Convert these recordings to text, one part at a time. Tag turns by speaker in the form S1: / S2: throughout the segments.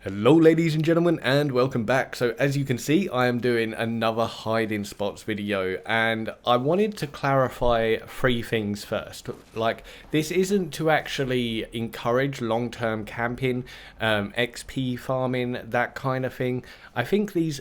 S1: Hello ladies and gentlemen, and welcome back. So as you can see, I am doing another hiding spots video, and I wanted to clarify three things first. Like, this isn't to actually encourage long-term camping, XP farming, that kind of thing. I think these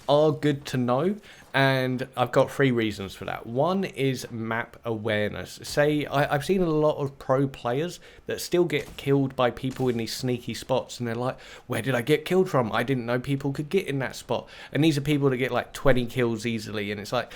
S1: are good to know, and I've got three reasons for that. One is map awareness. I've seen a lot of pro players that still get killed by people in these sneaky spots, and they're like, where did I get killed from? I didn't know people could get in that spot. And these are people that get like 20 kills easily, and it's like,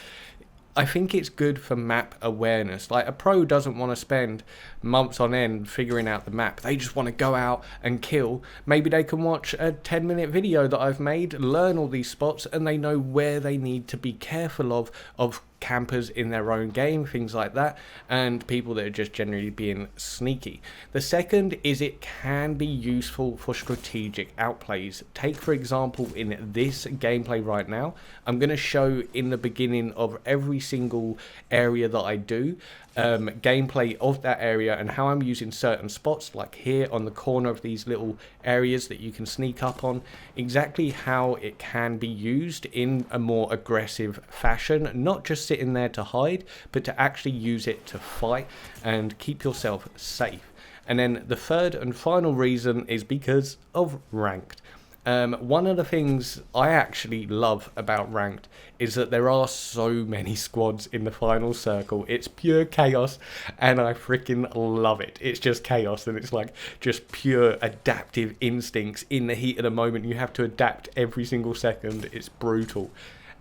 S1: I think it's good for map awareness. Like, a pro doesn't want to spend months on end figuring out the map. They just want to go out and kill. Maybe they can watch a 10-minute video that I've made, learn all these spots, and they know where they need to be careful of campers in their own game, things like that, and people that are just generally being sneaky. The second is it can be useful for strategic outplays. Take, for example, in this gameplay right now, I'm going to show in the beginning of every single area that I do, gameplay of that area and how I'm using certain spots, like here on the corner of these little areas that you can sneak up on, exactly how it can be used in a more aggressive fashion, not just sitting there to hide, but to actually use it to fight and keep yourself safe. And then the third and final reason is because of ranked. One of the things I actually love about ranked is that there are so many squads in the final circle. It's pure chaos, and I freaking love it. It's just chaos, and it's like just pure adaptive instincts in the heat of the moment. You have to adapt every single second. It's brutal.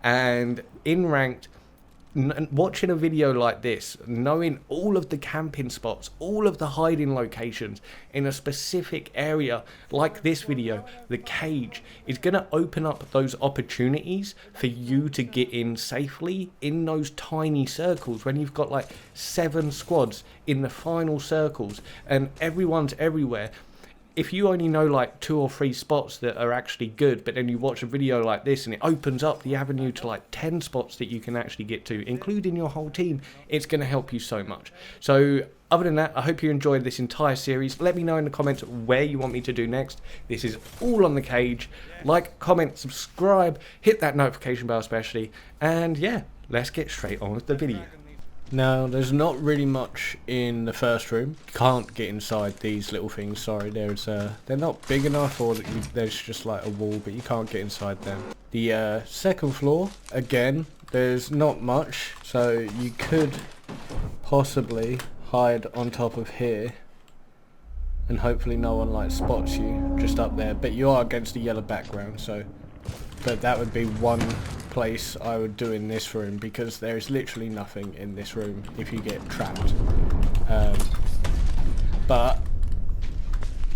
S1: And in ranked, watching a video like this, knowing all of the camping spots, all of the hiding locations in a specific area like this video, the cage, is going to open up those opportunities for you to get in safely in those tiny circles when you've got like 7 squads in the final circles and everyone's everywhere. If you only know like 2 or 3 spots that are actually good, but then you watch a video like this and it opens up the avenue to like 10 spots that you can actually get to, including your whole team, it's going to help you so much. So other than that, I hope you enjoyed this entire series. Let me know in the comments where you want me to do next. This is all on the cage. Like, comment, subscribe, hit that notification bell especially, and yeah, let's get straight on with the video. Now, there's not really much in the first room. You can't get inside these little things, sorry. They're not big enough, or there's just like a wall, but you can't get inside them. The second floor, again, there's not much, so you could possibly hide on top of here, and hopefully no one like spots you just up there, but you are against a yellow background, so but that would be one place I would do in this room, because there is literally nothing in this room if you get trapped. But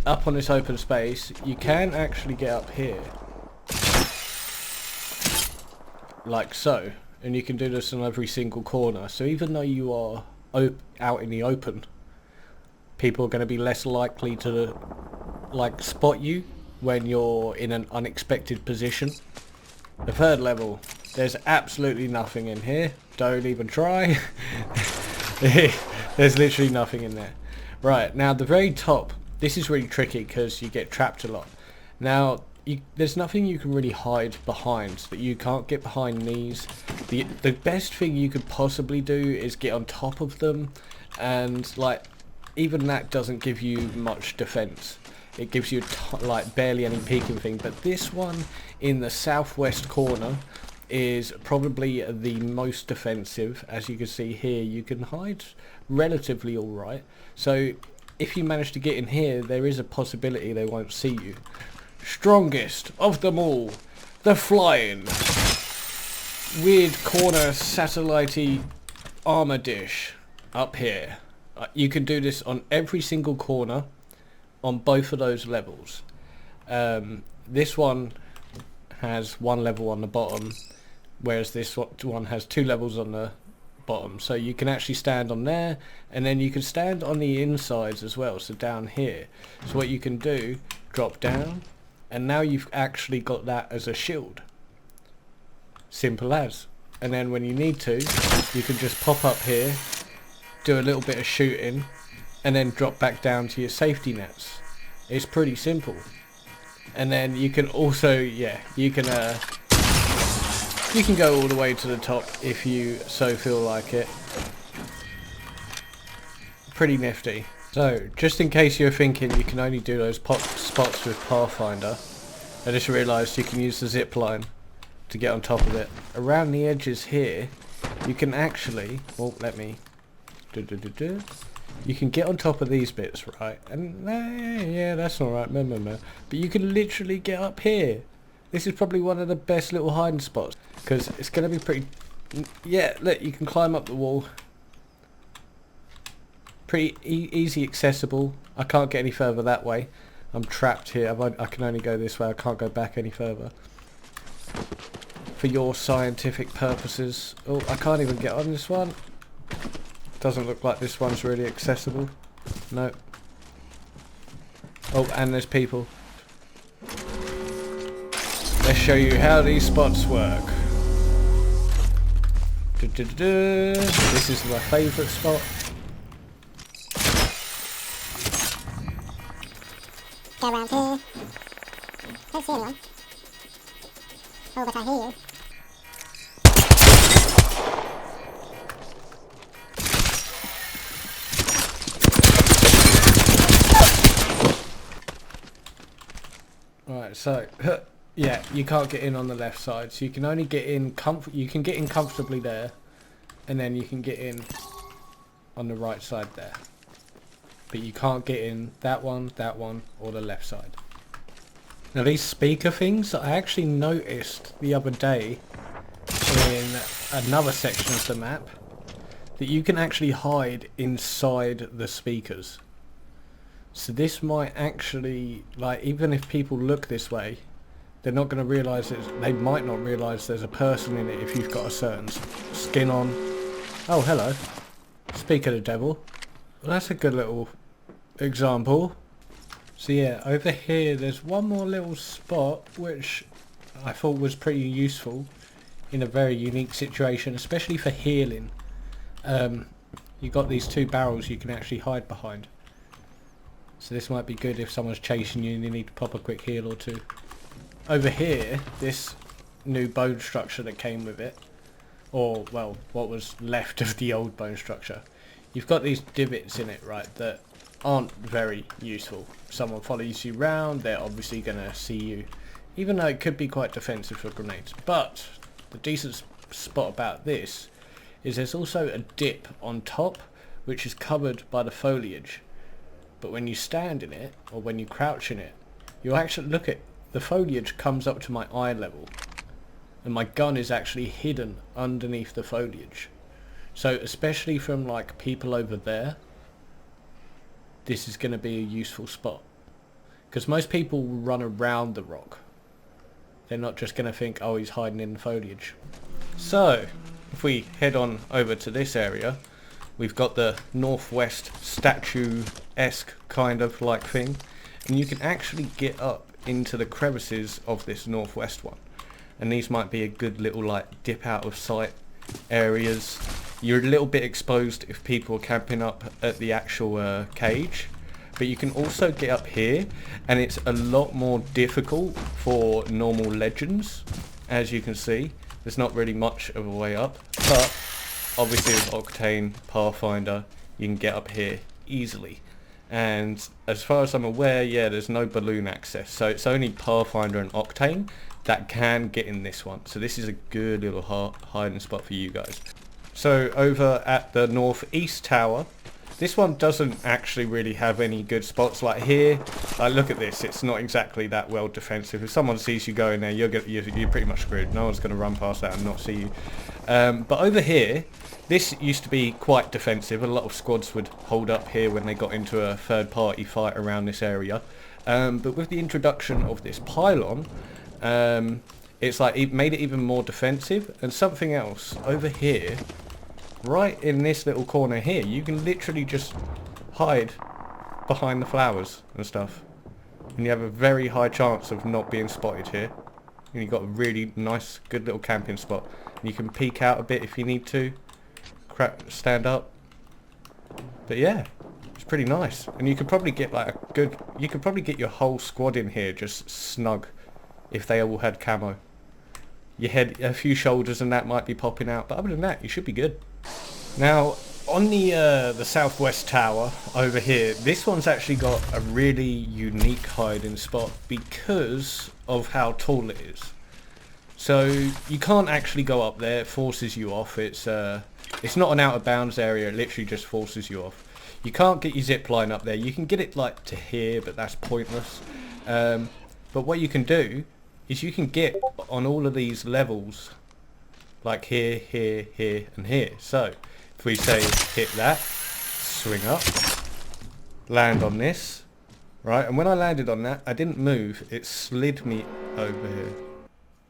S1: up on this open space, you can actually get up here like so, and you can do this on every single corner. So even though you are out in the open, people are going to be less likely to like spot you when you're in an unexpected position. The third level, there's absolutely nothing in here. Don't even try. There's literally nothing in there. Right, now the very top, this is really tricky because you get trapped a lot. Now, there's nothing you can really hide behind, so that you can't get behind these. The best thing you could possibly do is get on top of them, and like, even that doesn't give you much defense. It gives you like barely any peeking thing, but this one in the southwest corner is probably the most defensive. As you can see here, you can hide relatively alright. So if you manage to get in here, there is a possibility they won't see you. Strongest of them all, the flying weird corner satellite-y armor dish up here. You can do this on every single corner on both of those levels. This one has 1 level on the bottom, whereas this one has 2 levels on the bottom. So you can actually stand on there, and then you can stand on the insides as well, so down here. So what you can do, drop down, and now you've actually got that as a shield. Simple as. And then when you need to, you can just pop up here, do a little bit of shooting, and then drop back down to your safety nets. It's pretty simple. And then you can also, yeah, you can go all the way to the top if you so feel like it. Pretty nifty. So, just in case you're thinking you can only do those spots with Pathfinder, I just realised you can use the zip line to get on top of it. Around the edges here, you can actually, well, let me, you can get on top of these bits, right? And yeah, that's alright, but you can literally get up here. This is probably one of the best little hiding spots, because it's going to be pretty, yeah, look, you can climb up the wall. Pretty easy accessible. I can't get any further that way. I'm trapped here. I can only go this way. I can't go back any further. For your scientific purposes. Oh, I can't even get on this one. Doesn't look like this one's really accessible. No. Oh, and there's people. Let's show you how these spots work. This is my favourite spot.
S2: Go around here. Don't see anyone. Oh, but I hear you.
S1: Right, so yeah, you can't get in on the left side, so you can only get in you can get in comfortably there, and then you can get in on the right side there. But you can't get in that one, or the left side. Now these speaker things, I actually noticed the other day in another section of the map that you can actually hide inside the speakers. So this might actually, like, even if people look this way, they're not going to realise they might not realise there's a person in it if you've got a certain skin on. Oh, hello. Speak of the devil. Well, that's a good little example. So yeah, over here there's one more little spot which I thought was pretty useful in a very unique situation, especially for healing. You got these two barrels you can actually hide behind. So this might be good if someone's chasing you and you need to pop a quick heal or two. Over here, this new bone structure that came with it, or well, what was left of the old bone structure, you've got these divots in it, right, that aren't very useful. If someone follows you round, they're obviously going to see you, even though it could be quite defensive for grenades. But the decent spot about this is there's also a dip on top which is covered by the foliage. But when you stand in it, or when you crouch in it, you'll actually look at the foliage comes up to my eye level, and my gun is actually hidden underneath the foliage. So especially from like people over there, this is going to be a useful spot, because most people will run around the rock. They're not just going to think, oh, he's hiding in the foliage. So if we head on over to this area, we've got the northwest statue-esque kind of like thing, and you can actually get up into the crevices of this northwest one, and these might be a good little like dip out of sight areas. You're a little bit exposed if people are camping up at the actual cage, but you can also get up here, and it's a lot more difficult for normal legends. As you can see, there's not really much of a way up, but obviously with Octane Pathfinder you can get up here easily. And as far as I'm aware, yeah, there's no balloon access, so it's only Pathfinder and Octane that can get in this one. So this is a good little hiding spot for you guys. So over at the northeast tower, this one doesn't actually really have any good spots. Like here, look at this, it's not exactly that well defensive. If someone sees you go in there, you're pretty much screwed. No one's going to run past that and not see you. But over here, this used to be quite defensive. A lot of squads would hold up here when they got into a third party fight around this area. But with the introduction of this pylon, it's like it made it even more defensive. And something else over here, right in this little corner here, you can literally just hide behind the flowers and stuff, and you have a very high chance of not being spotted here. And you've got a really nice, good little camping spot. And you can peek out a bit if you need to, stand up. But yeah, It's pretty nice, and you could probably get like you could probably get your whole squad in here just snug if they all had camo. Your head, a few shoulders and that might be popping out, but other than that, you should be good. Now, on the southwest tower over here, this one's actually got a really unique hiding spot because of how tall it is. So you can't actually go up there; it forces you off. It's not an out of bounds area; it literally just forces you off. You can't get your zip line up there. You can get it like to here, but that's pointless. But what you can do is you can get on all of these levels, like here, here, here, and here. So if we say hit that, swing up, land on this, right? And when I landed on that, I didn't move. It slid me over here.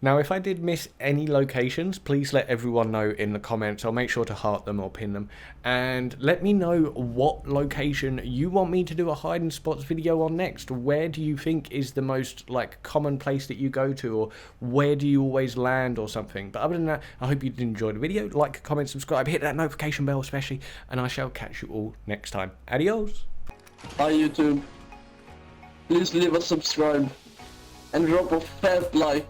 S1: Now, if I did miss any locations, please let everyone know in the comments. I'll make sure to heart them or pin them. And let me know what location you want me to do a hiding spots video on next. Where do you think is the most like common place that you go to, or where do you always land or something? But other than that, I hope you did enjoy the video. Like, comment, subscribe, hit that notification bell especially, and I shall catch you all next time. Adios.
S3: Hi YouTube. Please leave a subscribe and drop a fat like.